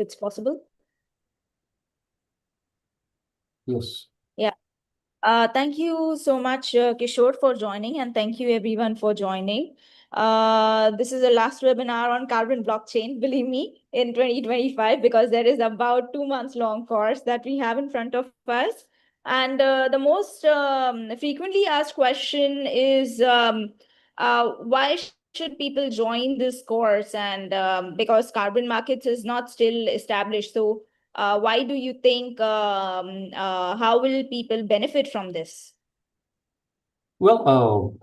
it's possible. Yes. Yeah. Thank you so much, Kishore, for joining, and thank you everyone for joining. This is the last webinar on carbon blockchain, believe me, in 2025, because there is about 2 months long course that we have in front of us. And the most frequently asked question is why should people join this course? And because carbon markets is not still established, so why do you think, how will people benefit from this? Well,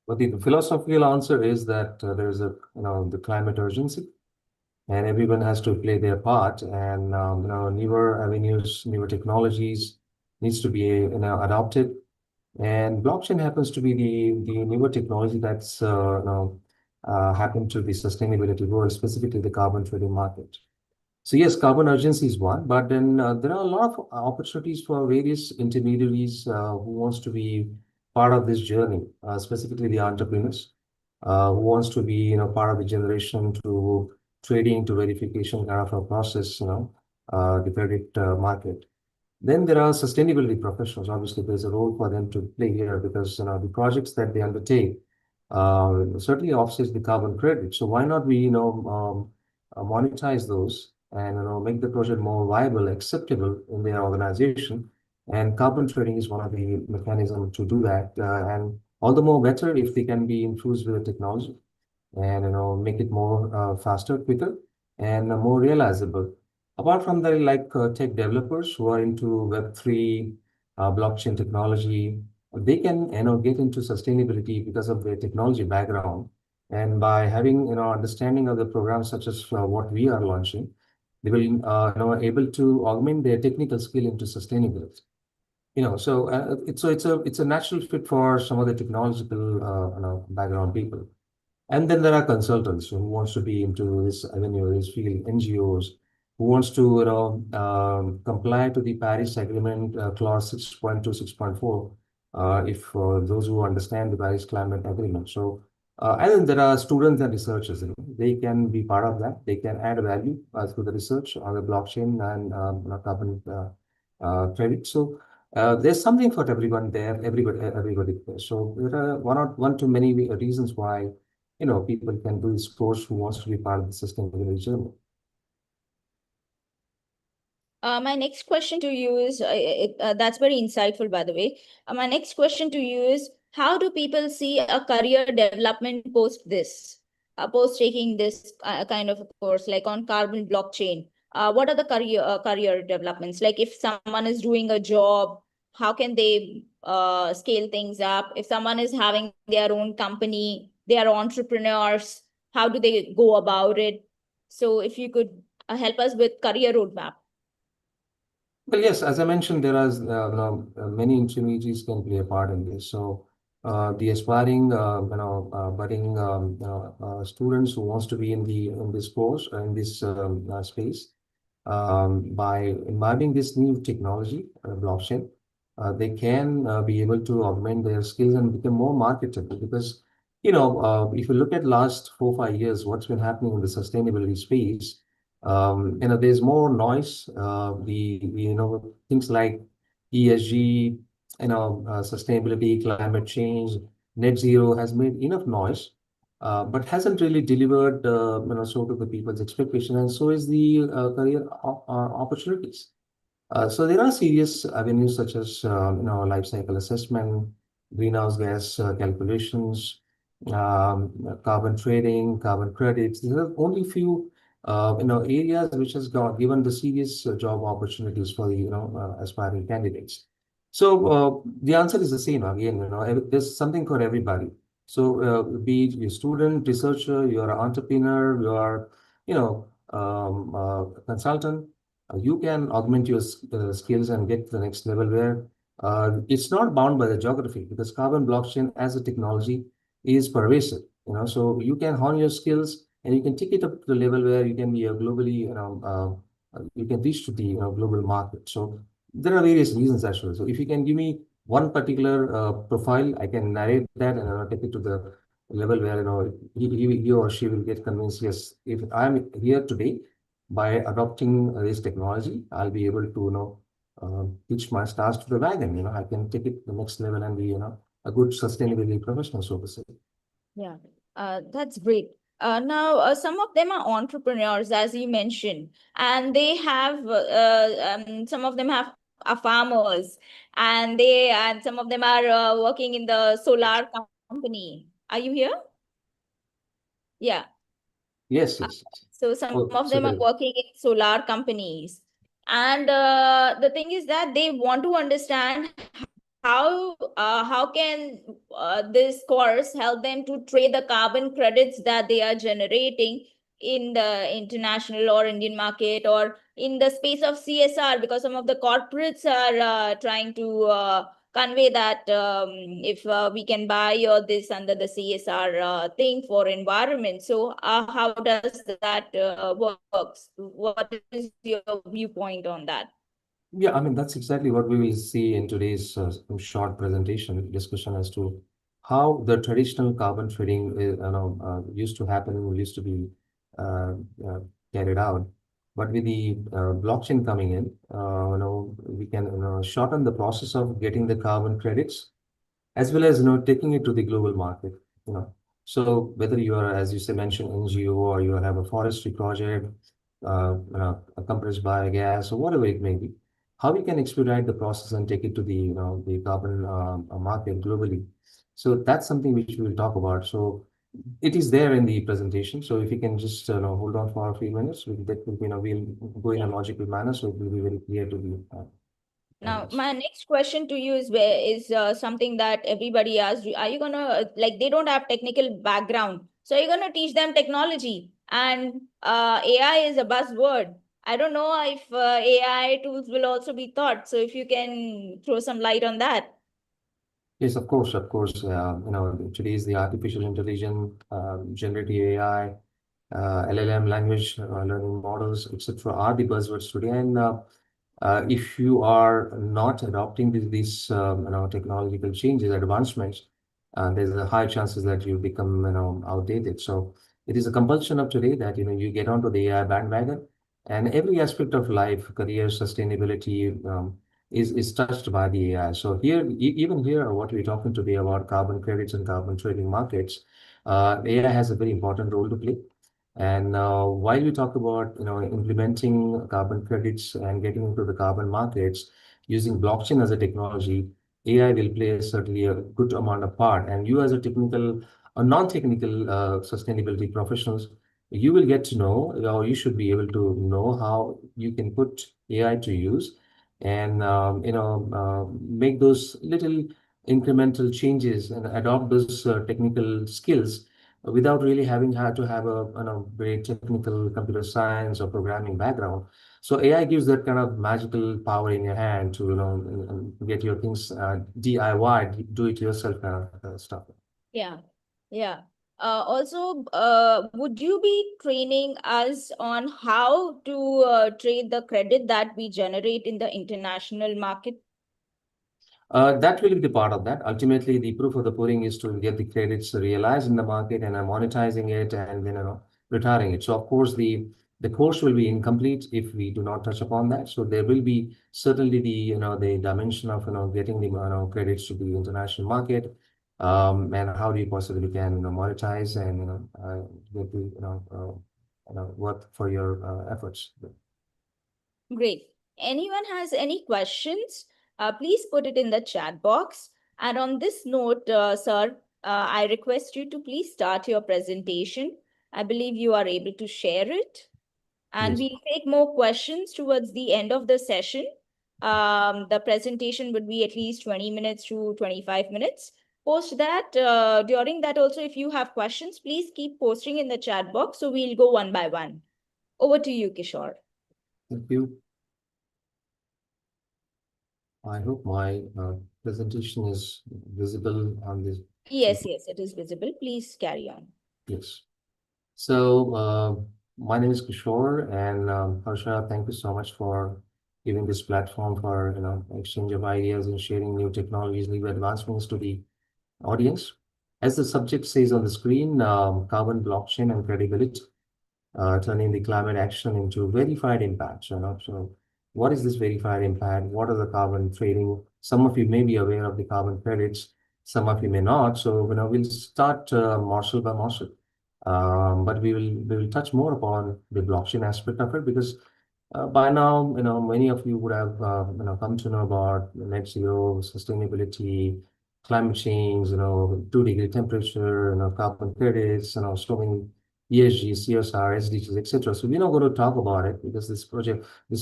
the philosophical answer is that there's the climate urgency, and everyone has to play their part. And newer avenues, newer technologies needs to be adopted. And blockchain happens to be the newer technology that's happened to the sustainability world, specifically the carbon trading market. So yes, carbon urgency is one, but then there are a lot of opportunities for various intermediaries who wants to be part of this journey, specifically the entrepreneurs who wants to be part of the generation to trading to verification kind of a process, the credit market. Then there are sustainability professionals. Obviously, there's a role for them to play here because the projects that they undertake certainly offsets the carbon credit. So why not we monetize those and make the project more viable, acceptable in their organization? And carbon trading is one of the mechanisms to do that. And all the more better if they can be infused with the technology and make it more faster, quicker, and more realizable. Apart from that, like tech developers who are into Web3, blockchain technology, they can get into sustainability because of their technology background. And by having understanding of the programs such as what we are launching, they will able to augment their technical skill into sustainability. So it's a natural fit for some of the technological background people. And then there are consultants who wants to be into this avenue, this field, NGOs, who wants to comply to the Paris Agreement clause 6.2, 6.4, if those who understand the Paris Climate Agreement. So, and then there are students and researchers. They can be part of that. They can add value through the research on the blockchain and carbon credit. So there's something for everyone there, everybody there. So there are one too many reasons why people can do this course who wants to be part of the sustainability journey. My next question to you is, that's very insightful, by the way. My next question to you is, how do people see a career development post this, post taking this kind of a course, like on carbon blockchain? What are the career developments? Like if someone is doing a job, how can they scale things up? If someone is having their own company, they are entrepreneurs, how do they go about it? So if you could help us with career roadmap. Well, yes, as I mentioned, there are many intermediaries can play a part in this. So the aspiring, budding students who wants to be in this course in this space, by imbibing this new technology, blockchain, they can be able to augment their skills and become more marketable. Because if you look at last 4 5 years, what's been happening in the sustainability space. There's more noise. Things like ESG, sustainability, climate change, net zero has made enough noise, but hasn't really delivered, so to the people's expectation, and so is the career opportunities. So there are serious avenues such as, life cycle assessment, greenhouse gas calculations, carbon trading, carbon credits. There are only few areas which has given the serious job opportunities for the aspiring candidates. So the answer is the same again. There's something for everybody. So be it your student, researcher, you're an entrepreneur, you are consultant, you can augment your skills and get to the next level where it's not bound by the geography, because carbon blockchain as a technology is pervasive. So you can hone your skills and you can take it up to the level where you can be a globally, you can reach to the global market. So there are various reasons actually. So if you can give me one particular profile, I can narrate that and take it to the level where he or she will get convinced. Yes, if I'm here today, by adopting this technology, I'll be able to, hitch my stars to the wagon. I can take it to the next level and be, a good sustainability professional, so to say. Yeah, that's great. Now, some of them are entrepreneurs, as you mentioned, and they have some of them are farmers, and some of them are working in the solar company. Are you here? Yeah. Yes, yes, yes. So some Oh, of so them are there. working in solar companies. And the thing is that they want to understand how can this course help them to trade the carbon credits that they are generating in the international or Indian market or in the space of CSR, because some of the corporates are trying to convey that if we can buy or this under the CSR thing for environment. So how does that works? What is your viewpoint on that? Yeah, I mean, that's exactly what we will see in today's short presentation discussion as to how the traditional carbon trading used to happen, used to be uh, uh, carried out. But with the blockchain coming in, we can shorten the process of getting the carbon credits as well as taking it to the global market. you know so whether you are, as you say, mentioned, NGO, or you have a forestry project, a compressed biogas, or whatever it may be, how we can expedite the process and take it to the carbon market globally. So that's something which we will talk about. So it is there in the presentation, so if you can just hold on for a few minutes, we'll go in a logical manner, so it will be very clear to the Now, audience. my next question to you is something that everybody asks. Are you gonna like they don't have technical background, so you're gonna teach them technology and AI is a buzzword. I don't know if AI tools will also be taught. So if you can throw some light on that. Yes, of course, of course. Today is the artificial intelligence, generative AI, LLM, language learning models, etc., are the buzzwords today. And if you are not adopting these technological changes, advancements, there's a high chances that you become outdated. So it is a compulsion of today that you get onto the AI bandwagon, and every aspect of life, career, sustainability, is touched by the AI. So here, even here, what we're talking today about carbon credits and carbon trading markets, AI has a very important role to play. And while we talk about implementing carbon credits and getting into the carbon markets using blockchain as a technology, AI will play certainly a good amount of part. And you, as a technical or non-technical sustainability professionals, you will get to know, or you should be able to know how you can put AI to use and make those little incremental changes and adopt those technical skills without really having had to have a very technical computer science or programming background. So AI gives that kind of magical power in your hand to get your things DIY, do it yourself kind of stuff. Yeah, yeah. Also, would you be training us on how to trade the credit that we generate in the international market? That will be the part of that. Ultimately, the proof of the pudding is to get the credits realized in the market and monetizing it, and then retiring it. So of course the course will be incomplete if we do not touch upon that. So there will be certainly the dimension of getting the credits to the international market, and how do you possibly can monetize and get the worth for your efforts. Great. Anyone has any questions? Please put it in the chat box. And on this note, sir, I request you to please start your presentation. I believe you are able to share it. And Yes. we'll take more questions towards the end of the session. The presentation would be at least 20 minutes to 25 minutes. Post that. During that also, if you have questions, please keep posting in the chat box. So we'll go one by one. Over to you, Kishore. Thank you. I hope my presentation is visible on this. Yes, yes, it is visible. Please carry on. Yes. So my name is Kishore, and Harsha, thank you so much for giving this platform for exchange of ideas and sharing new technologies, new advancements to the audience. As the subject says on the screen, carbon blockchain and credibility. turning the climate action into verified impact. So what is this verified impact? What are the carbon trading? Some of you may be aware of the carbon credits. Some of you may not. So we'll start morsel by morsel. But we will touch more upon the blockchain aspect of it because by now, many of you would have, come to know about net zero, sustainability, climate change, 2-degree temperature, carbon credits, slowing ESG, CSR, SDGs, etc. So we're not going to talk about it because this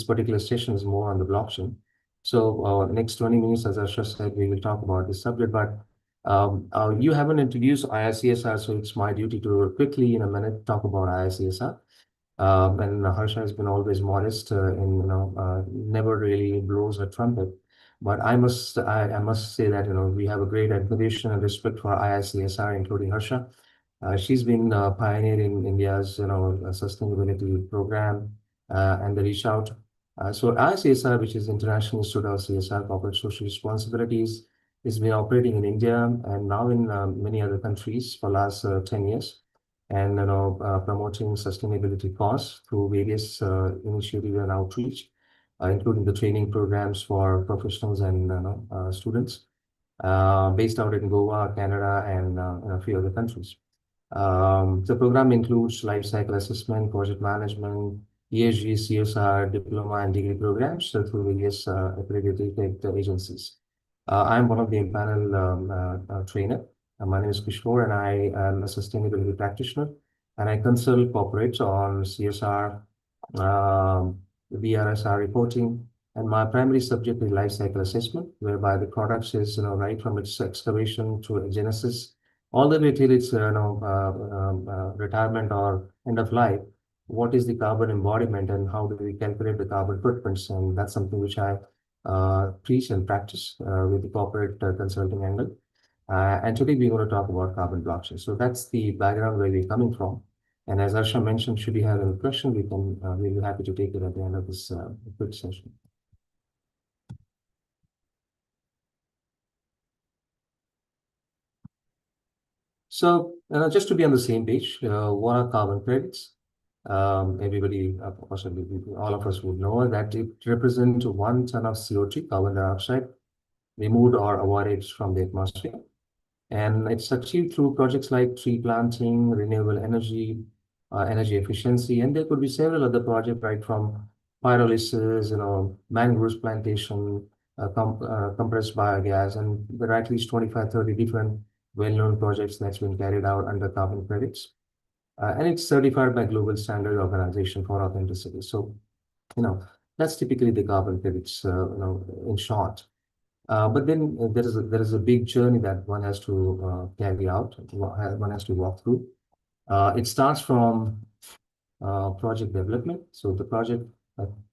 particular session is more on the blockchain. So next 20 minutes, as Asha said, we will talk about this subject. But you haven't introduced IICSR, so it's my duty to quickly, in a minute, talk about IICSR. And Harsha has been always modest and never really blows a trumpet. But I must say that we have a great admiration and respect for IICSR, including Harsha. She's been pioneering India's sustainability program and the reach out. So IICSR, which is International Institute of CSR Corporate Social Responsibilities, has been operating in India and now in many other countries for last 10 years and promoting sustainability cause through various initiatives and outreach, including the training programs for professionals and students based out in Goa, Canada, and a few other countries. The program includes life cycle assessment, project management, ESG, CSR, diploma, and degree programs through various accredited agencies. I'm one of the panel trainer. My name is Kishore, and I am a sustainability practitioner, and I consult corporates on CSR, BRSR reporting, and my primary subject is life cycle assessment, whereby the products is right from its excavation to genesis all the way till its retirement or end of life. What is the carbon embodiment and how do we calculate the carbon footprints? And that's something which I preach and practice with the corporate consulting angle. And today we're going to talk about carbon blockchain. So that's the background where we're coming from. And as Arsha mentioned, should you have any question, we'll be happy to take it at the end of this quick session. So just to be on the same page, what are carbon credits? Everybody, possibly all of us would know that it represents 1 ton of CO2, carbon dioxide, removed or avoided from the atmosphere. And it's achieved through projects like tree planting, renewable energy, energy efficiency, and there could be several other projects, right, from pyrolysis, mangroves plantation, compressed biogas, and there are at least 25, 30 different well-known projects that's been carried out under carbon credits. And it's certified by Global Standard Organization for authenticity. So, that's typically the carbon credits, in short. But then there is a big journey that one has to carry out, one has to walk through. It starts from project development. So the project,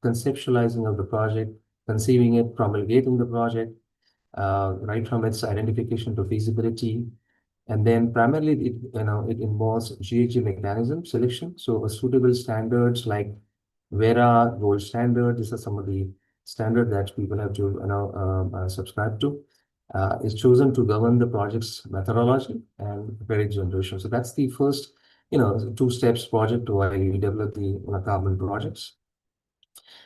conceptualizing of the project, conceiving it, promulgating the project, right from its identification to feasibility. And then primarily it involves GHG mechanism selection. So a suitable standards like Vera, gold standard, these are some of the standard that people have to subscribe to, is chosen to govern the project's methodology and credit generation. So that's the first, 2 steps project while you develop the carbon projects.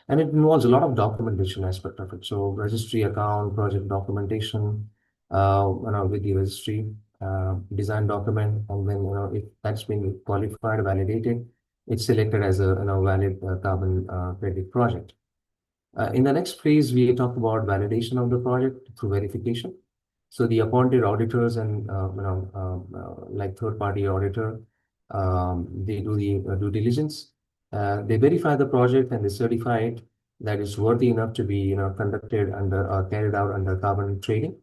And it involves a lot of documentation aspect of it. So registry account, project documentation, with the registry, design document, and then if that's been qualified, validated, it's selected as a valid carbon credit project. In the next phase, we talk about validation of the project through verification. So the appointed auditors and like third-party auditor, they do the due diligence. They verify the project and they certify it that it's worthy enough to be conducted under carried out under carbon trading.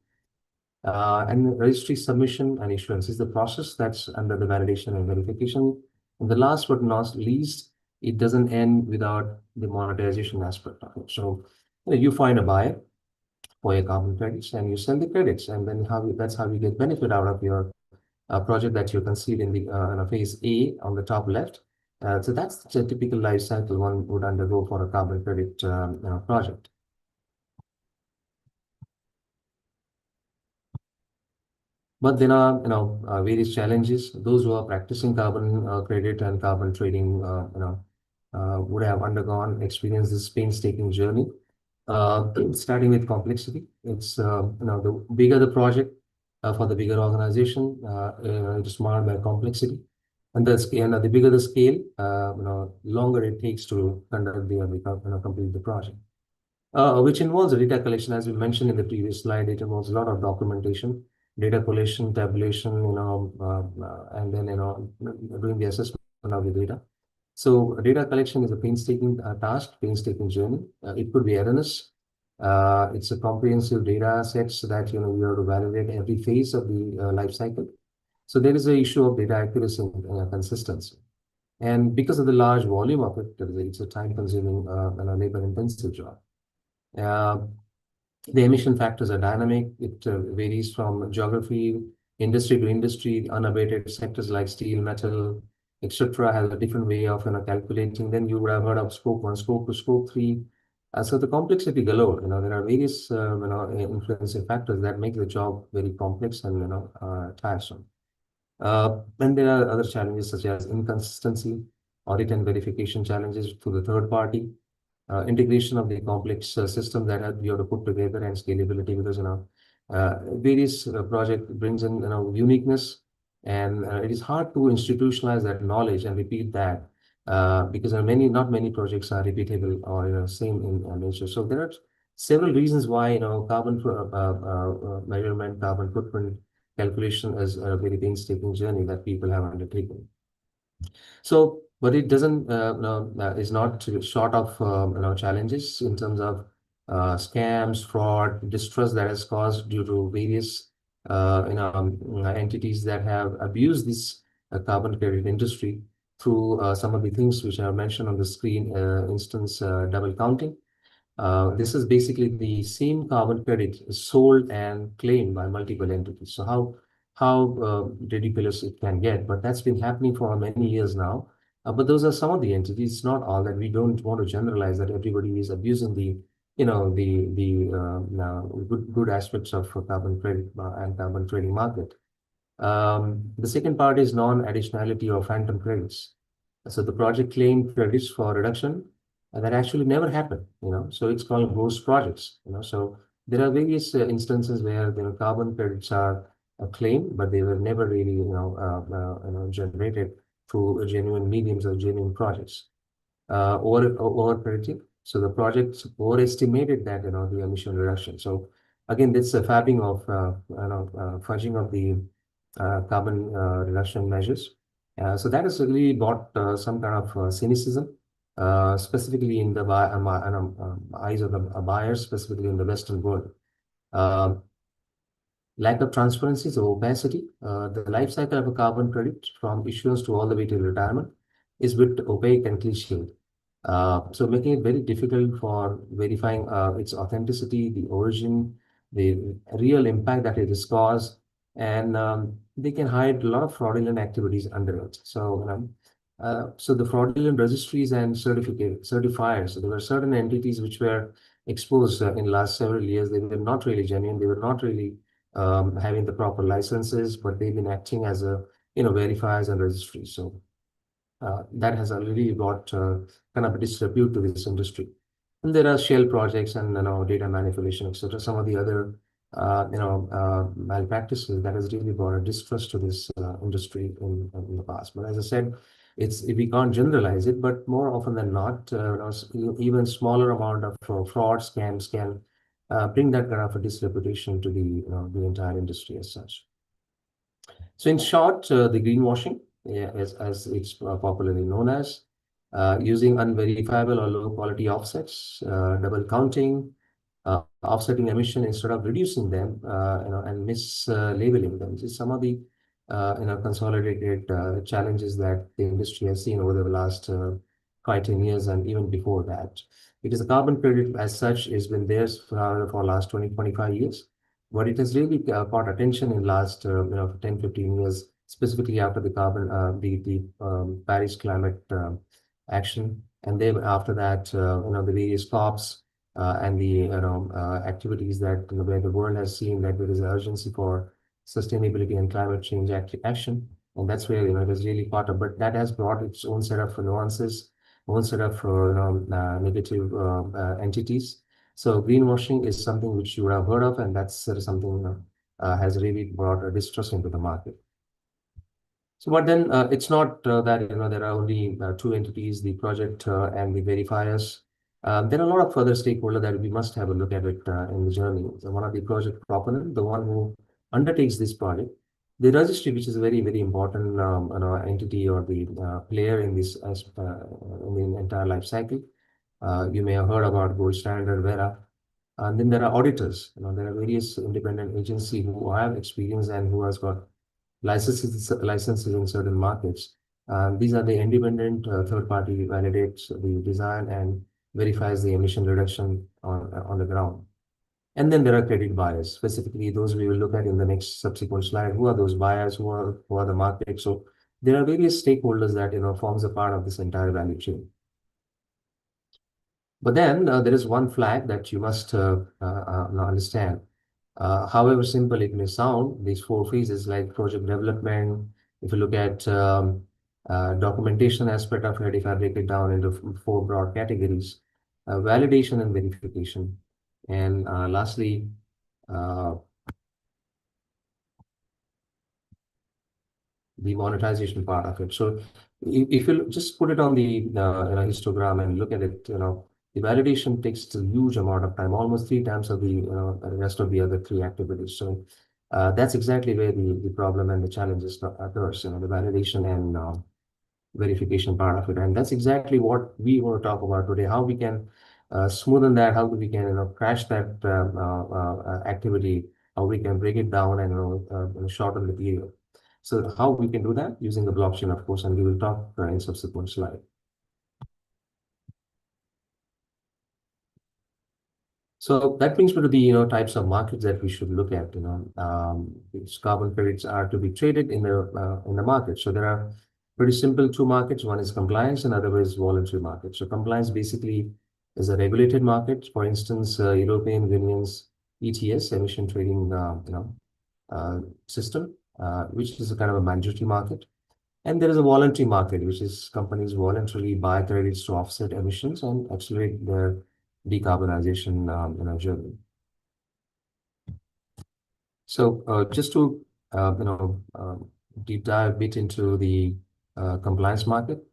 And registry submission and issuance is the process that's under the validation and verification. And the last but not least, it doesn't end without the monetization aspect of it. So you find a buyer for your carbon credits and you sell the credits, and then that's how you get benefit out of your project that you conceived in the phase A on the top left. So that's the typical life cycle one would undergo for a carbon credit project. But there are, various challenges. Those who are practicing carbon credit and carbon trading, would have experienced this painstaking journey. Starting with complexity, it's the bigger the project for the bigger organization, it is marred by complexity, and the scale, the bigger the scale, longer it takes to conduct complete the project. Which involves data collection, as we mentioned in the previous slide. It involves a lot of documentation, data collection, tabulation, and then doing the assessment of the data. So data collection is a painstaking task, painstaking journey. It could be erroneous. It's a comprehensive data sets that you have to validate every phase of the life cycle. So there is an issue of data accuracy and consistency. And because of the large volume of it, it's a time-consuming and a labor-intensive job. Uh, the emission factors are dynamic. It varies from geography, industry to industry. Unabated sectors like steel, metal, etc., have a different way of calculating. Then you would have heard of scope 1, scope 2, scope 3. So the complexity galore. There are various influencing factors that make the job very complex and tiresome. Then there are other challenges such as inconsistency, audit and verification challenges to the third party, integration of the complex system that you have to put together, and scalability, because various project brings in uniqueness, and it is hard to institutionalize that knowledge and repeat that, because not many projects are repeatable or same in nature. So there are several reasons why carbon measurement, carbon footprint calculation is a very painstaking journey that people have undertaken. So, but it doesn't, is not short of challenges in terms of scams, fraud, distrust that is caused due to various entities that have abused this carbon credit industry through some of the things which I have mentioned on the screen. Instance, double counting. This is basically the same carbon credit is sold and claimed by multiple entities. So how ridiculous it can get, but that's been happening for many years now. But those are some of the entities, not all. That we don't want to generalize that everybody is abusing the good aspects of carbon credit and carbon trading market. The second part is non-additionality or phantom credits. So the project claimed credits for reduction that actually never happened, so it's called ghost projects, so there are various instances where carbon credits are claimed, but they were never really, generated through genuine mediums or genuine projects. Over crediting. So the projects overestimated that, the emission reduction. So again, that's a fabbing of, fudging of the carbon reduction measures. So that has really brought some kind of cynicism, specifically in the eyes of the buyers, specifically in the Western world. Lack of transparency, so opacity. The life cycle of a carbon credit from issuance to all the way to retirement is bit opaque and cliched. So making it very difficult for verifying its authenticity, the origin, the real impact that it has caused, and they can hide a lot of fraudulent activities under it. So the fraudulent registries and certifiers. So there were certain entities which were exposed in last several years. They were not really genuine. They were not really having the proper licenses, but they've been acting as a verifiers and registries. So that has already brought kind of a disrepute to this industry. And there are shell projects and data manipulation, etc. Some of the other malpractices that has really brought a distrust to this industry in the past. But as I said, we can't generalize it, but more often than not, even smaller amount of fraud scams can bring that kind of a disreputation to the entire industry as such. So in short, the greenwashing, as it's popularly known as, using unverifiable or low quality offsets, double counting, offsetting emission instead of reducing them, and mislabeling them. These are some of the consolidated challenges that the industry has seen over the last 5-10 years, and even before that. Because the carbon credit as such has been there for last 20-25 years, but it has really caught attention in last 10-15 years, specifically after the Paris climate action, and then after that, the various COPs and the activities that where the world has seen that there is an urgency for sustainability and climate change action. And that's where, it is really part of, but that has brought its own set of nuances, own set of, negative entities. So greenwashing is something which you would have heard of, and that's something, has really brought a distrust into the market. So, but then it's not that there are only two entities, the project and the verifiers. There are a lot of further stakeholders that we must have a look at it in the journey. So one of the project proponent, the one who undertakes this project, the registry, which is a very, very important entity or the player in this in the entire life cycle. You may have heard about Gold Standard, Vera. And then there are auditors. There are various independent agencies who have experience and who has got licenses in certain markets. These are the independent third party validates the design and verifies the emission reduction on the ground. And then there are credit buyers, specifically those we will look at in the next subsequent slide. Who are those buyers? Who are the market? So there are various stakeholders that forms a part of this entire value chain. But then there is one flag that you must understand. However simple it may sound, these four phases like project development, if you look at documentation aspect of it, if I break it down into four broad categories, validation and verification. And lastly, uh, the monetization part of it. So if you just put it on the histogram and look at it, the validation takes a huge amount of time, almost 3 times of the rest of the other three activities. So that's exactly where the problem and the challenges occurs, the validation and verification part of it. And that's exactly what we want to talk about today, how we can smoothen that, how we can crash that activity, how we can break it down and shorten the period. So how we can do that? Using the blockchain, of course, and we will talk in subsequent slide. So that brings me to the types of markets that we should look at. These carbon credits are to be traded in the market. So there are pretty simple two markets. One is compliance, and other is voluntary market. So compliance basically is a regulated market. For instance, European Union's ETS, emission trading system, which is a kind of a mandatory market. And there is a voluntary market, which is companies voluntarily buy credits to offset emissions and accelerate their decarbonization journey. So just to deep dive a bit into the compliance market.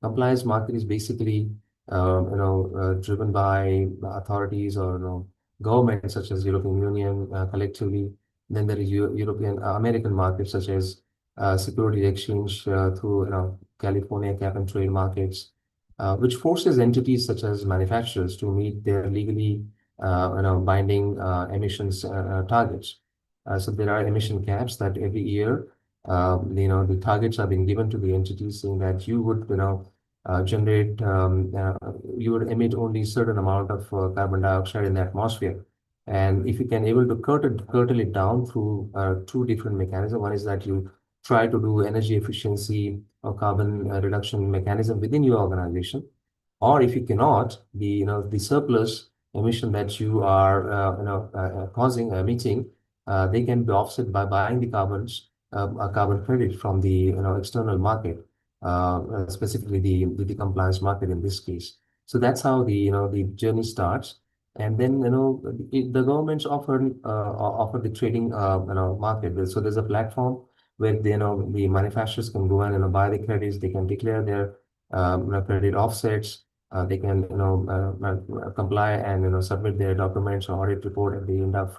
Compliance market is basically driven by authorities or governments such as European Union collectively. Then there is European American markets such as Security Exchange through California cap and trade markets, which forces entities such as manufacturers to meet their legally binding emissions targets. So there are emission caps that every year, the targets have been given to the entities saying that you would, generate, you would emit only certain amount of carbon dioxide in the atmosphere. And if you can able to curtail it down through two different mechanisms, one is that you try to do energy efficiency or carbon reduction mechanism within your organization, or if you cannot, the surplus emission that you are causing emitting, they can be offset by buying the a carbon credit from the external market, specifically the compliance market in this case. So that's how the journey starts. And then the governments offer the trading market. So there's a platform where the manufacturers can go and buy the credits. They can declare their credit offsets. They can comply and submit their documents or audit report at the end of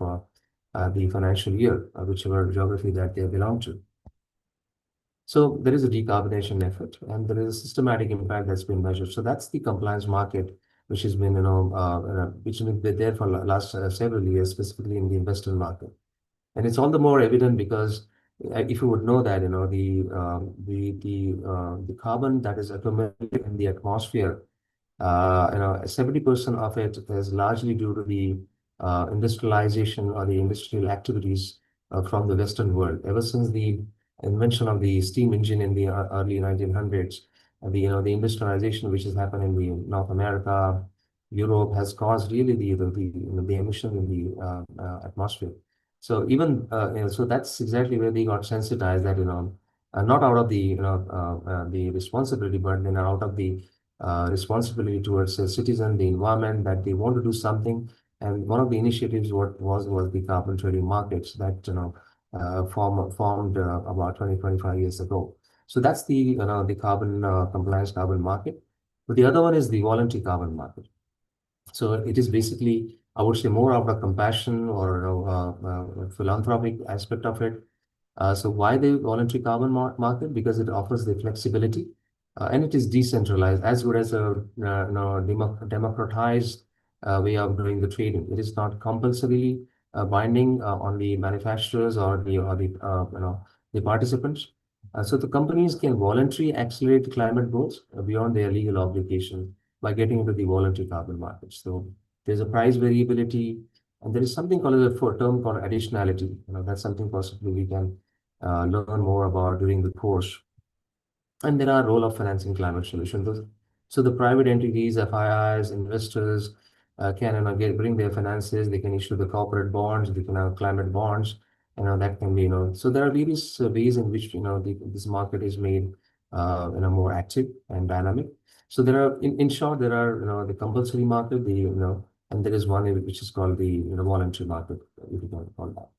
the financial year, whichever geography that they belong to. So there is a decarbonization effort, and there is a systematic impact that's been measured. So that's the compliance market, which has been which has been there for last several years, specifically in the Western market. And it's all the more evident because if you would know that the carbon that is accumulated in the atmosphere, 70% of it is largely due to the industrialization or the industrial activities from the Western world. Ever since the invention of the steam engine in the early 1900s, the industrialization which has happened in the North America, Europe has caused really the emission in the atmosphere. So even so that's exactly where they got sensitized that not out of the the responsibility, but then out of the responsibility towards the citizen, the environment, that they want to do something. And one of the initiatives was the carbon trading markets that formed about 25 years ago. So that's the the carbon compliance carbon market. But the other one is the voluntary carbon market. So it is basically, I would say, more of a compassion or philanthropic aspect of it. So why the voluntary carbon market? Because it offers the flexibility and it is decentralized, as good as a democratized way of doing the trading. It is not compulsorily binding on the manufacturers or the participants. So the companies can voluntarily accelerate climate goals beyond their legal obligation by getting into the voluntary carbon market. So there's a price variability, and there is something called a term called additionality. That's something possibly we can learn more about during the course. And there are role of financing climate solutions. So the private entities, FIIs, investors can bring their finances. They can issue the corporate bonds. They can have climate bonds. That can be So there are various ways in which this market is made more active and dynamic. So there are in short there are the compulsory market, and there is one which is called the voluntary market, if you can call that.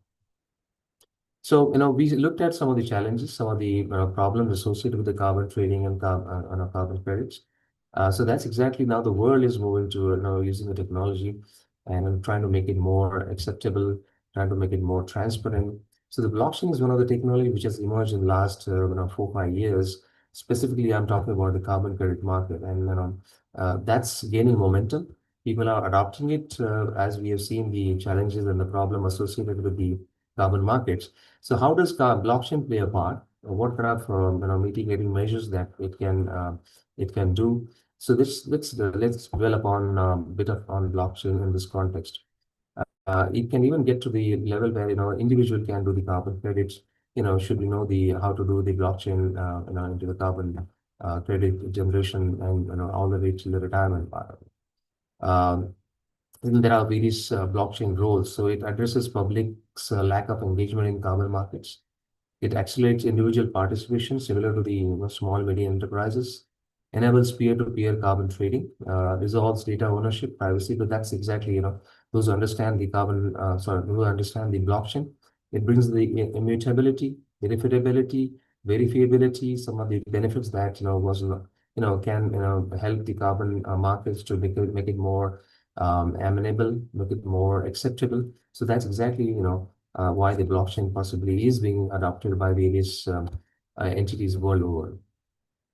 So, we looked at some of the challenges, some of the problems associated with the carbon trading and carbon credits. So that's exactly now the world is moving to using the technology and trying to make it more acceptable, trying to make it more transparent. So the blockchain is one of the technology which has emerged in the last 4 5 years. Specifically, I'm talking about the carbon credit market, and that's gaining momentum. People are adopting it as we have seen the challenges and the problem associated with the carbon markets. So how does blockchain play a part? What kind of mitigating measures that it can do? So this let's dwell upon a bit of on blockchain in this context. It can even get to the level where individual can do the carbon credits. Should we know the how to do the blockchain into the carbon credit generation and all the way to the retirement part of it. Then there are various blockchain roles. So it addresses public's lack of engagement in carbon markets. It accelerates individual participation, similar to the small medium enterprises, enables peer-to-peer carbon trading, resolves data ownership, privacy. But that's exactly those who understand the who understand the blockchain. It brings the immutability, irrefutability, verifiability, some of the benefits that can help the carbon markets to make it more amenable, make it more acceptable. So that's exactly why the blockchain possibly is being adopted by various entities world over.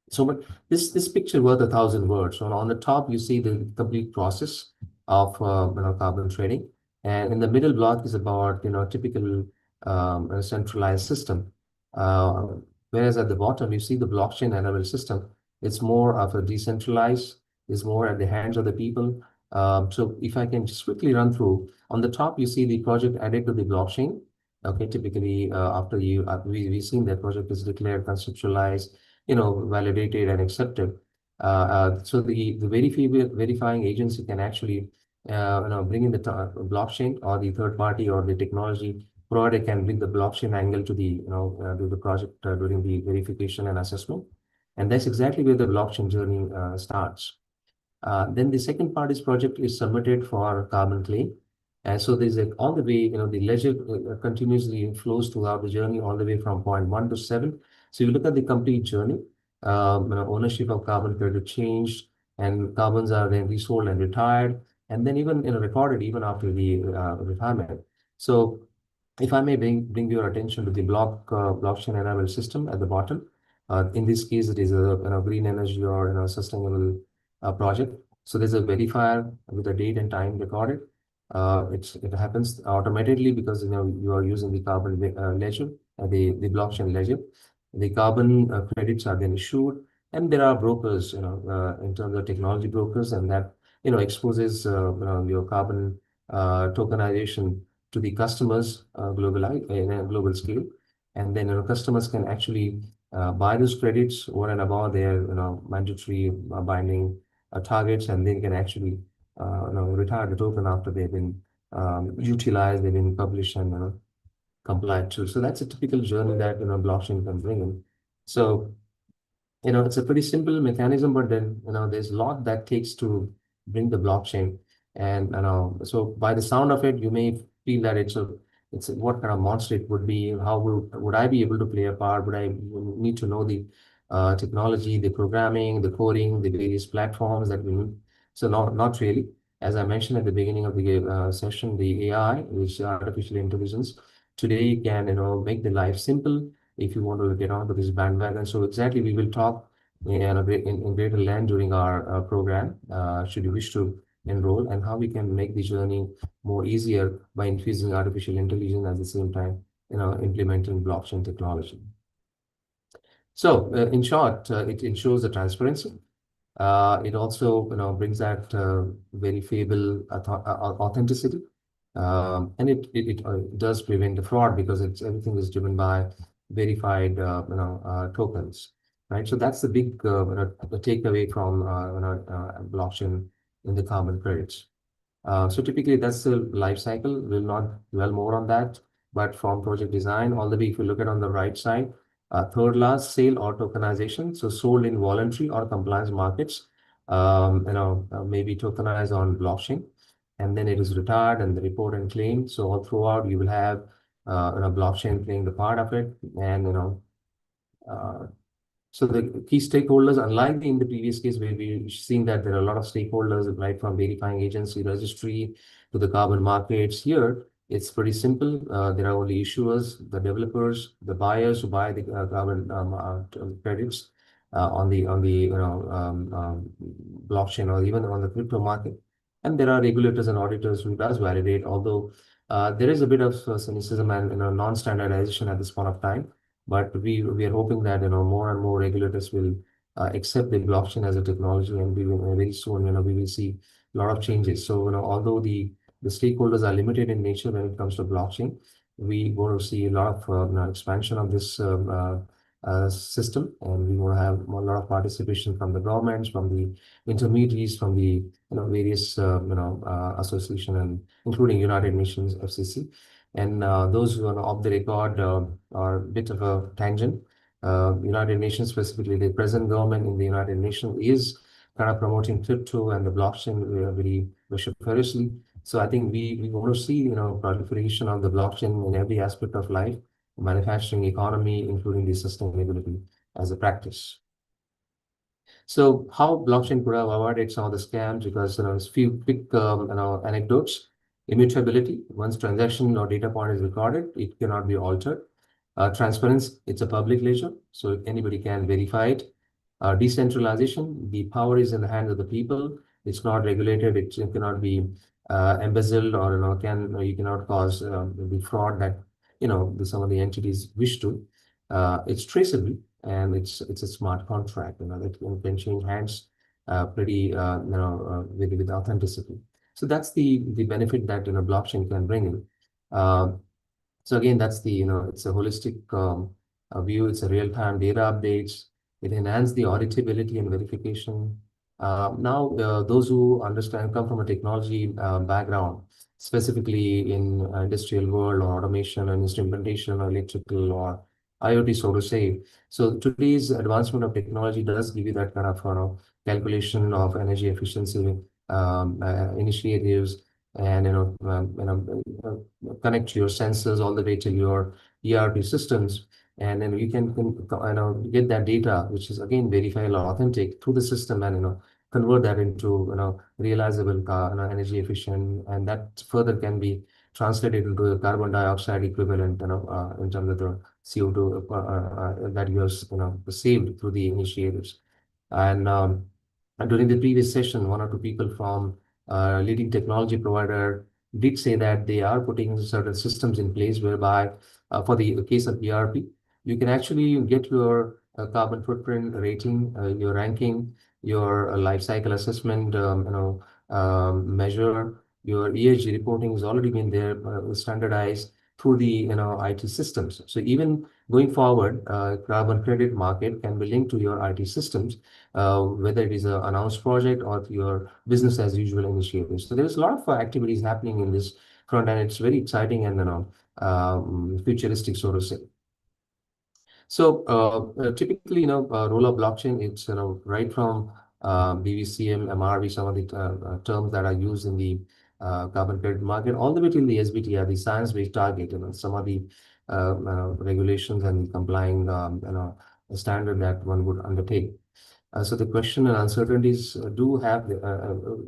So, but this picture worth 1,000 words. So on the top, you see the complete process of carbon trading, and in the middle block is about typical a centralized system. Uh, Whereas at the bottom, you see the blockchain enabled system. It's more of a decentralized. It's more at the hands of the people. So if I can just quickly run through, on the top, you see the project added to the blockchain. Okay, typically after we've seen that project is declared, conceptualized, validated and accepted. So the verifying agency can actually bring in the blockchain, or the third party or the technology provider can bring the blockchain angle to the do the project during the verification and assessment, and that's exactly where the blockchain journey starts. Then the second part is project is submitted for carbon claim. And so there's all the way, the ledger continuously flows throughout the journey all the way from point 1 to 7. So you look at the complete journey, ownership of carbon credit changed, and carbons are then resold and retired, and then even recorded even after the retirement. So if I may bring your attention to the blockchain enabled system at the bottom. In this case, it is a green energy or sustainable project. So there's a verifier with a date and time recorded. It happens automatically because you are using the carbon ledger, the blockchain ledger. The carbon credits are then issued, and there are brokers, in terms of technology brokers, and that exposes your carbon tokenization to the customers globally in a global scale, and then customers can actually buy those credits over and above their mandatory binding targets, and they can actually retire the token after they've been utilized, they've been published, and compliant to. So that's a typical journey that blockchain can bring in. So it's a pretty simple mechanism, but then there's a lot that takes to bring the blockchain. And so by the sound of it, you may feel that it's what kind of monster it would be. How would I be able to play a part? Would I need to know the technology, the programming, the coding, the various platforms that we need? So not really. As I mentioned at the beginning of the session, the AI, which is artificial intelligence, today can make the life simple if you want to get onto this bandwagon. So exactly, we will talk in greater length during our program, should you wish to enroll, and how we can make the journey more easier by infusing artificial intelligence at the same time, implementing blockchain technology. So in short, it ensures the transparency. It also brings that verifiable authenticity. And it does prevent the fraud because everything is driven by verified tokens, right? So that's the big the takeaway from blockchain in the carbon credits. So typically that's the life cycle. We'll not dwell more on that, but from project design, all the way, if you look at on the right side, third last sale or tokenization, so sold in voluntary or compliance markets, maybe tokenized on blockchain, and then it is retired and the report and claim. So all throughout, you will have blockchain playing the part of it, and uh, so the key stakeholders, unlike in the previous case where we've seen that there are a lot of stakeholders, right from verifying agency registry to the carbon markets, here it's pretty simple. There are only issuers, the developers, the buyers who buy the carbon credits on the blockchain or even on the crypto market, and there are regulators and auditors who does validate. Although there is a bit of cynicism and non-standardization at this point of time. But we are hoping that more and more regulators will accept the blockchain as a technology, and we will very soon we will see a lot of changes. So although the stakeholders are limited in nature when it comes to blockchain, we want to see a lot of expansion of this system, and we want to have a lot of participation from the governments, from the intermediaries, from the various association, and including United Nations FCC. And those who are off the record are a bit of a tangent. United Nations, specifically the present government in the United Nations, is kind of promoting crypto and the blockchain very vociferously. So I think we want to see proliferation of the blockchain in every aspect of life, manufacturing, economy, including the sustainability as a practice. So how blockchain could have avoided some of the scams? Because a few quick anecdotes. Immutability: once transaction or data point is recorded, it cannot be altered. Transparency: it's a public ledger, so anybody can verify it. Decentralization: the power is in the hands of the people. It's not regulated. It cannot be embezzled, or you cannot cause the fraud that some of the entities wish to. It's traceable, and it's a smart contract that can change hands pretty with authenticity. So that's the benefit that blockchain can bring in. So again, that's the it's a holistic view. It's a real-time data updates. It enhances the auditability and verification. Now, those who understand come from a technology background, specifically in industrial world or automation and instrumentation or electrical or IoT, so to say. So today's advancement of technology does give you that kind of calculation of energy efficiency initiatives, and connect your sensors all the way to your ERP systems, and then you can get that data, which is again verifiable or authentic, through the system, and convert that into realizable energy efficient, and that further can be translated into a carbon dioxide equivalent in terms of the CO2 that you have saved through the initiatives. And during the previous session, one or two people from leading technology provider did say that they are putting certain systems in place whereby, for the case of ERP, you can actually get your carbon footprint rating, your ranking, your life cycle assessment, measure. Your ESG reporting has already been there, standardized through the IT systems. So even going forward, carbon credit market can be linked to your IT systems, whether it is an announced project or your business as usual initiatives. So there's a lot of activities happening in this front, and it's very exciting and futuristic, so to say. So typically, roll-up blockchain, it's right from BVCM, MRV, some of the terms that are used in the carbon credit market, all the way till the SBTR, the science-based target, some of the regulations and the complying standard that one would undertake. So the question and uncertainties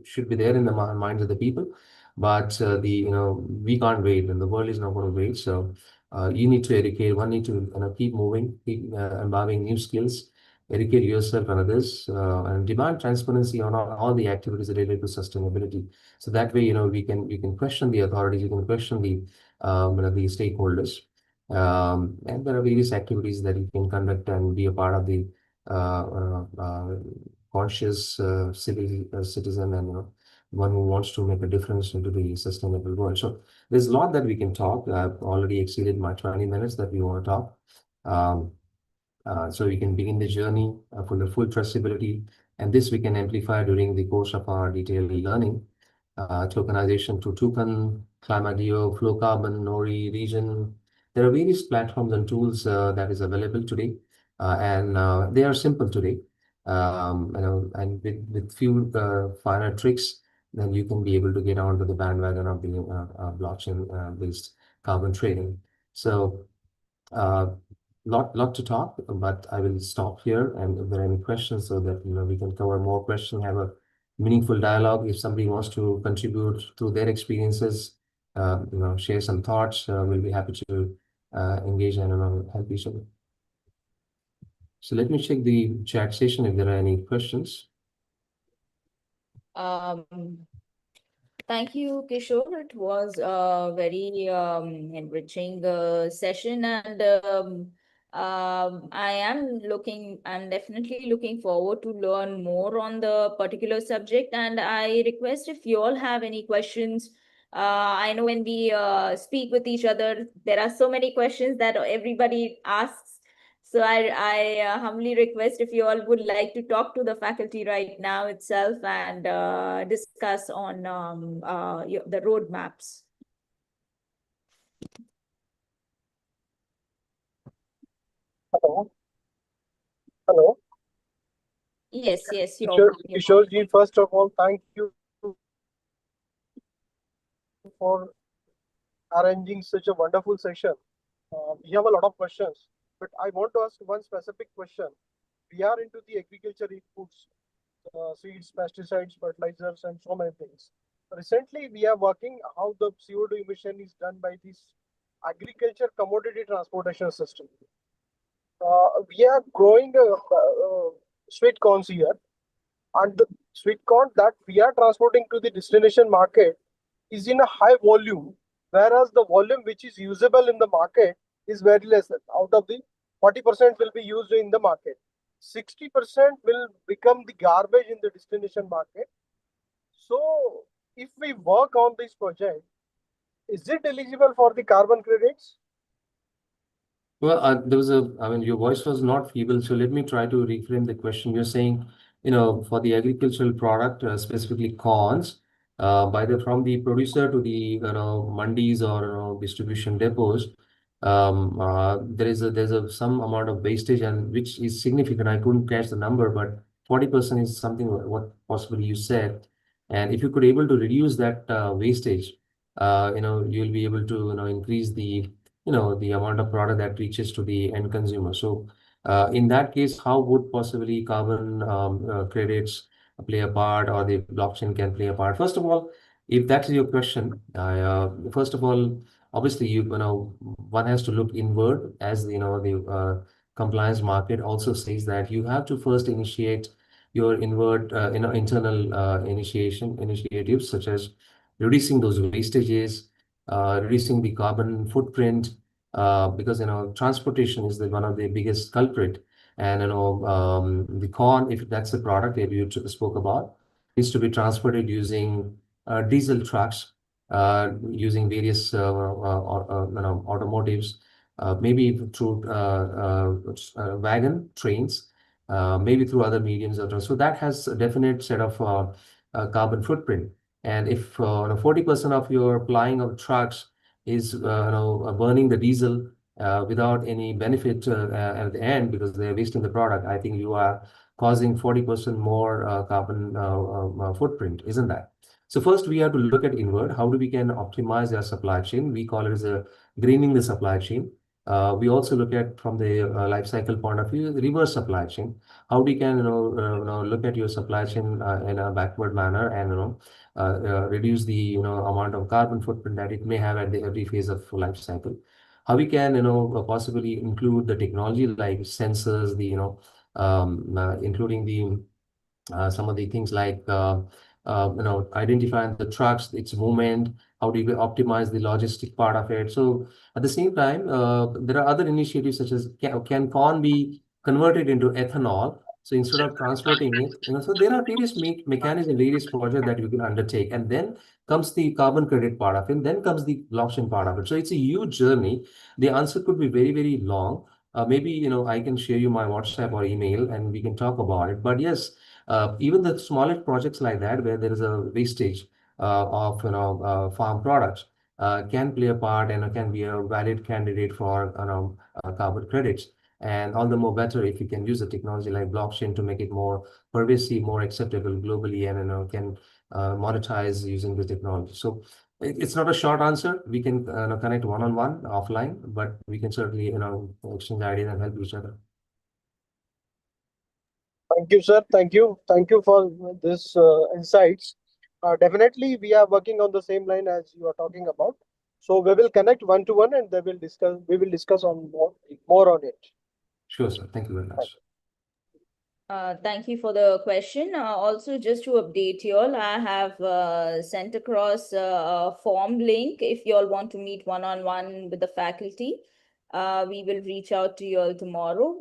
should be there in the minds of the people, but we can't wait, and the world is not going to wait. So you need to educate. One need to keep moving, keep embodying new skills, educate yourself and others, and demand transparency on all the activities related to sustainability. So that way, we can question the authorities, you can question the stakeholders, and there are various activities that you can conduct and be a part of the conscious citizen, and one who wants to make a difference into the sustainable world. So there's a lot that we can talk. I've already exceeded my 20 minutes that we want to talk. So we can begin the journey for the full traceability, and this we can amplify during the course of our detailed learning. Tokenization to token, Climadio, Flow Carbon, Nori, Region. There are various platforms and tools that is available today, and they are simple today. And with few finer tricks, then you can be able to get onto the bandwagon of the blockchain-based carbon trading. So, lot to talk, but I will stop here. And if there are any questions, so that we can cover more questions, have a meaningful dialogue. If somebody wants to contribute through their experiences, share some thoughts, we'll be happy to engage and help each other. So let me check the chat session if there are any questions. Thank you, Kishore. It was a very enriching session, and I'm definitely looking forward to learn more on the particular subject. And I request, if you all have any questions. I know when we speak with each other, there are so many questions that everybody asks. So I humbly request, if you all would like to talk to the faculty right now itself and discuss on the roadmaps. Hello. Hello. Yes, Kishore ji, first of all, thank you for arranging such a wonderful session. We have a lot of questions, but I want to ask one specific question. We are into the agriculture inputs, seeds, pesticides, fertilizers, and so many things. Recently, we are working how the CO2 emission is done by this agriculture commodity transportation system. We are growing sweet corns here, and the sweet corn that we are transporting to the destination market is in a high volume, whereas the volume which is usable in the market is very less. Out of the 40% will be used in the market, 60% will become the garbage in the destination market. So if we work on this project, is it eligible for the carbon credits? Well, your voice was not feeble, so let me try to reframe the question. You're saying, for the agricultural product, specifically corns, from the producer to the, mandis or, distribution depots, there's some amount of wastage, and which is significant. I couldn't catch the number, but 40% is something what possibly you said. And if you could able to reduce that wastage, you'll be able to, increase the amount of product that reaches to the end consumer. So in that case, how would possibly carbon credits play a part, or the blockchain can play a part? First of all, if that's your question, first of all, obviously, one has to look inward, as the compliance market also says that you have to first initiate your inward, internal initiatives, such as reducing those wastages, reducing the carbon footprint, because transportation is one of the biggest culprit. And the corn, if that's the product that you spoke about, needs to be transported using diesel trucks, using various automotives, maybe through wagon trains, maybe through other mediums of transport. So that has a definite set of carbon footprint. And if 40% of your plying of trucks is burning the diesel without any benefit at the end because they're wasting the product, I think you are causing 40% more carbon footprint, isn't that? So first we have to look at inward. How do we can optimize our supply chain? We call it as a greening the supply chain. We also look at from the life cycle point of view, the reverse supply chain. How we can look at your supply chain in a backward manner and reduce the amount of carbon footprint that it may have at the every phase of life cycle. How we can possibly include the technology like sensors, the including the some of the things like identifying the trucks, its movement. How do you optimize the logistic part of it? So at the same time, there are other initiatives such as can corn be converted into ethanol? So instead of transporting it, so there are various mechanisms, various projects that you can undertake, and then comes the carbon credit part of it, and then comes the blockchain part of it. So it's a huge journey. The answer could be very, very long. Maybe I can share you my WhatsApp or email, and we can talk about it. But yes, even the smaller projects like that, where there is a wastage of farm products, can play a part and can be a valid candidate for carbon credits. And all the more better if you can use a technology like blockchain to make it more pervasive, more acceptable globally, and can monetize using the technology. So it's not a short answer. We can connect one-on-one offline, but we can certainly exchange ideas and help each other. Thank you, sir. Thank you. Thank you for this insights. Definitely, we are working on the same line as you are talking about. So we will connect one to one, and they will discuss. We will discuss on more on it. Sure, sir. Thank you very much. Thank you for the question. Also, just to update you all, I have sent across a form link. If you all want to meet one-on-one with the faculty, we will reach out to you all tomorrow.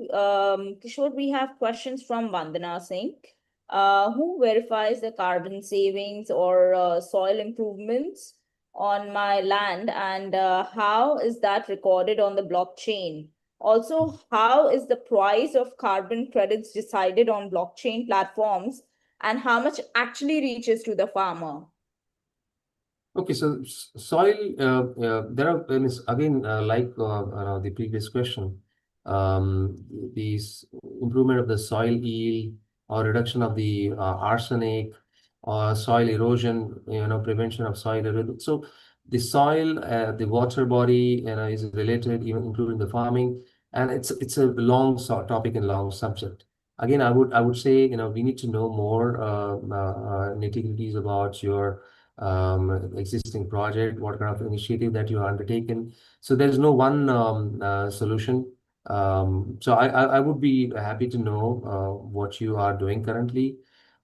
Kishore, we have questions from Vandana Singh. Who verifies the carbon savings or soil improvements on my land, and how is that recorded on the blockchain? Also, how is the price of carbon credits decided on blockchain platforms, and how much actually reaches to the farmer? Okay, so soil, there are, again, like the previous question, these improvement of the soil yield or reduction of the arsenic or soil erosion, prevention of soil erosion. So the soil, the water body, is related, even including the farming, and it's a long topic and long subject. Again, I would say, we need to know more nitty-gritties about your existing project, what kind of initiative that you are undertaken. So there's no one solution. So I would be happy to know what you are doing currently,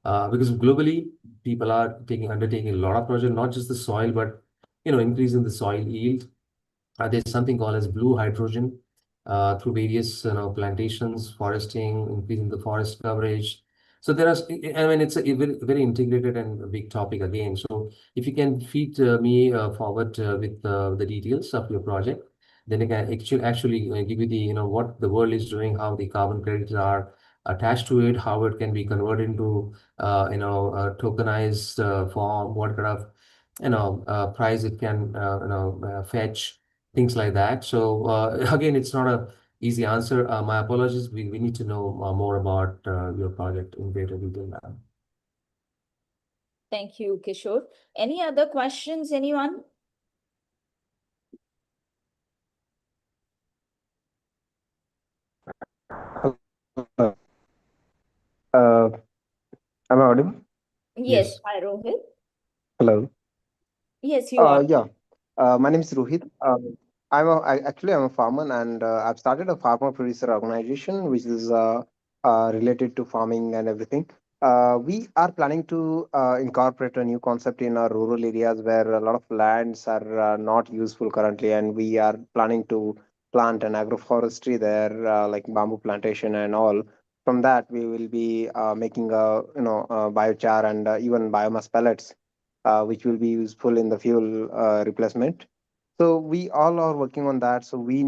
because globally people are undertaking a lot of projects, not just the soil, but increasing the soil yield. There's something called as blue hydrogen through various plantations, foresting, increasing the forest coverage. So there are, I mean, it's a very, very integrated and a big topic again. So if you can feed me forward with the details of your project, then I can actually give you the, what the world is doing, how the carbon credits are attached to it, how it can be converted into, tokenized form, what kind of, price it can, fetch, things like that. So again, it's not a easy answer. My apologies. We need to know more about your project in greater detail now. Thank you, Kishore. Any other questions, anyone? Uh, am I audible? Yes, Yes. hi, Rohit. Hello. Yes, you are. Yeah. My name is Rohit. Actually I'm a farmer, and I've started a farmer producer organization which is related to farming and everything. We are planning to incorporate a new concept in our rural areas where a lot of lands are not useful currently, and we are planning to plant an agroforestry there, like bamboo plantation and all. From that, we will be making biochar and even biomass pellets, which will be useful in the fuel replacement. So we all are working on that. So we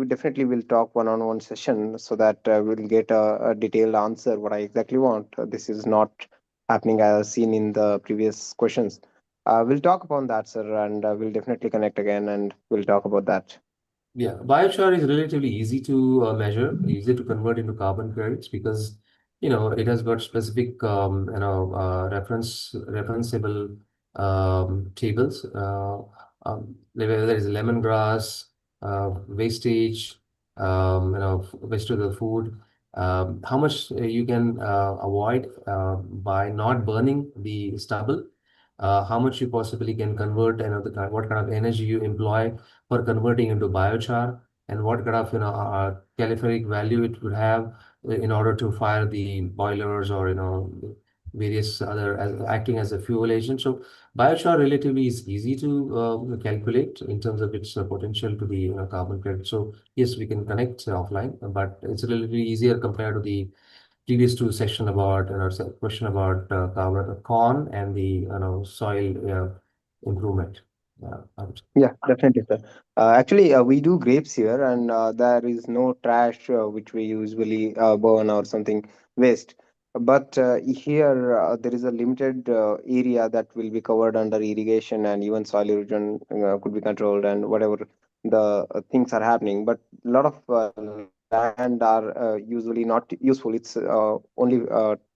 definitely will talk one-on-one session so that we'll get a detailed answer what I exactly want. This is not happening as seen in the previous questions. We'll talk upon that, sir, and we'll definitely connect again and we'll talk about that. Yeah, biochar is relatively easy to measure, easy to convert into carbon credits because it has got specific referenceable tables. Whether it's lemongrass, wastage, vegetable food, how much you can avoid by not burning the stubble, how much you possibly can convert, what kind of energy you employ for converting into biochar, and what kind of calorific value it would have in order to fire the boilers or various other acting as a fuel agent. So biochar relatively is easy to calculate in terms of its potential to the carbon credit. So yes, we can connect offline, but it's relatively easier compared to the previous two section about question about carbon corn and the soil improvement. I would say. Yeah, definitely, sir. Actually, we do grapes here, and there is no trash which we usually burn or something waste. But here, there is a limited area that will be covered under irrigation, and even soil erosion could be controlled, and whatever the things are happening. But a lot of land are usually not useful. It's only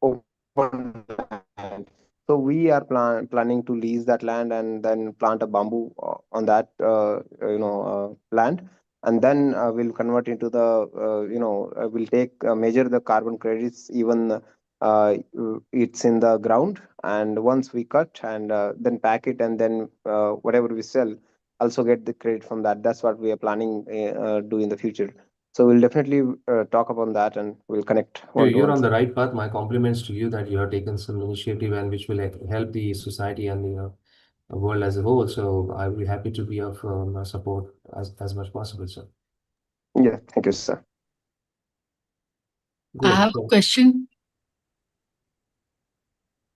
open land. So we are planning to lease that land and then plant a bamboo on that land, and then we'll convert into the we'll take measure the carbon credits even it's in the ground, and once we cut and then pack it, and then whatever we sell also get the credit from that. That's what we are planning do in the future. So we'll definitely talk upon that and we'll connect one to You're one. on the right path. My compliments to you that you have taken some initiative and which will help the society and the world as a whole. So I will be happy to be of support as much possible, sir. Yeah, thank you, sir. I Good. have a question.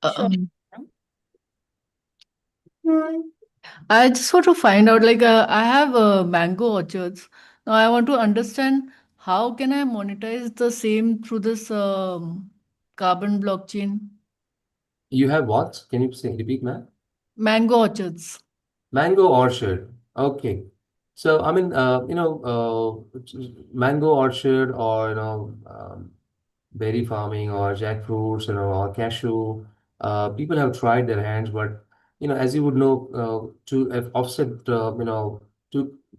Sure. I just want to find out, like, I have mango orchards. Now, I want to understand how can I monetize the same through this carbon blockchain? You have what? Can you say repeat, man? Mango orchards. Mango orchard. Okay. So I mean, mango orchard or berry farming or jackfruits, or cashew. People have tried their hands, but as you would know, to have offset,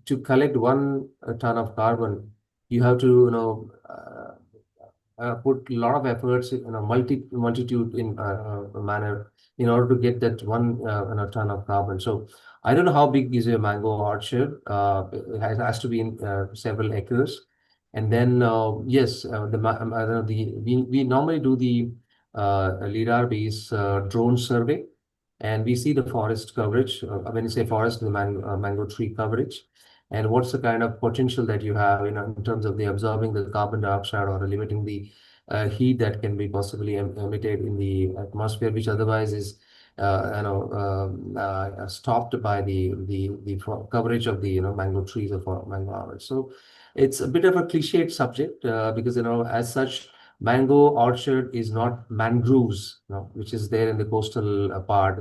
to collect 1 ton of carbon, you have to, put a lot of efforts in a multitude in manner in order to get that 1 ton of carbon. So I don't know how big is your mango orchard. It has to be in several acres. And then yes, I don't know, we normally do the lidar based drone survey, and we see the forest coverage. When you say forest, the mango tree coverage, and what's the kind of potential that you have in terms of the absorbing the carbon dioxide or limiting the heat that can be possibly emitted in the atmosphere, which otherwise is stopped by the coverage of the mango trees or for mango arbors. So it's a bit of a cliched subject because as such, mango orchard is not mangroves, which is there in the coastal part,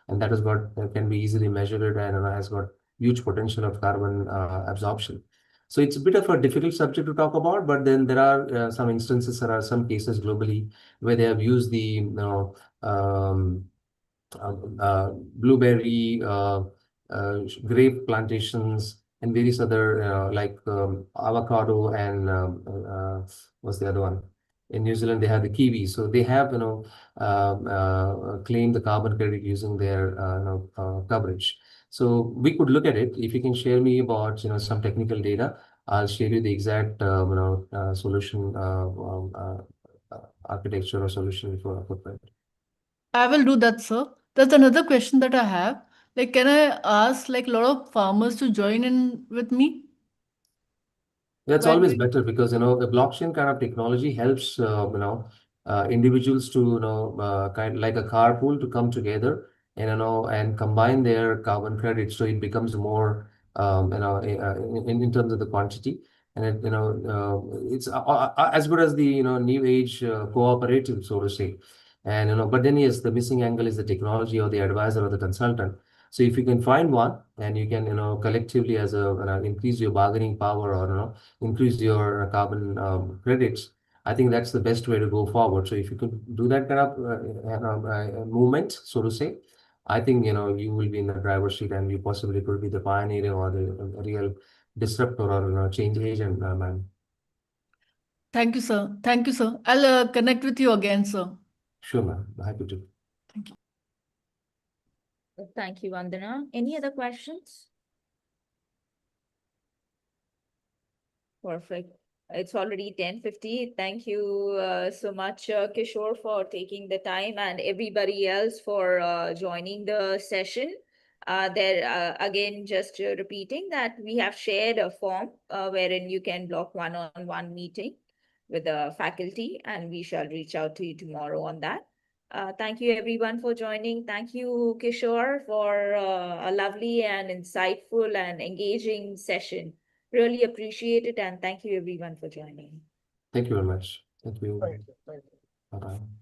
and that is what can be easily measured and has got huge potential of carbon absorption. So it's a bit of a difficult subject to talk about, but then there are some instances, there are some cases globally where they have used the um, blueberry, grape plantations, and various other like avocado and what's the other one? In New Zealand, they have the kiwi. So they have, claimed the carbon credit using their coverage. So we could look at it. If you can share me about some technical data, I'll share you the exact solution architecture or solution for footprint. I will do that, sir. That's another question that I have. Like, can I ask like a lot of farmers to join in with me? That's While always we better because the blockchain kind of technology helps individuals to kind like a carpool to come together and and combine their carbon credits, so it becomes more in terms of the quantity, and it's as good as the new age cooperative, so to say. And but then yes, the missing angle is the technology or the advisor or the consultant. So if you can find one and you can collectively as a increase your bargaining power or increase your carbon credits, I think that's the best way to go forward. So if you could do that kind of movement, so to say, I think you will be in the driver's seat and you possibly could be the pioneer or the real disruptor or change agent, man. Thank you, sir. Thank you, sir. I'll connect with you again, sir. Sure, man. Happy to. Thank you. Thank you, Vandana. Any other questions? Perfect. It's already 10:50. Thank you so much, Kishore, for taking the time and everybody else for joining the session. Again, just repeating that we have shared a form wherein you can block one-on-one meeting with the faculty, and we shall reach out to you tomorrow on that. Thank you everyone for joining. Thank you, Kishore, for a lovely and insightful and engaging session. Really appreciate it, and thank you everyone for joining. Thank you very much. Thank you. Thank you. Thank you. Bye-bye.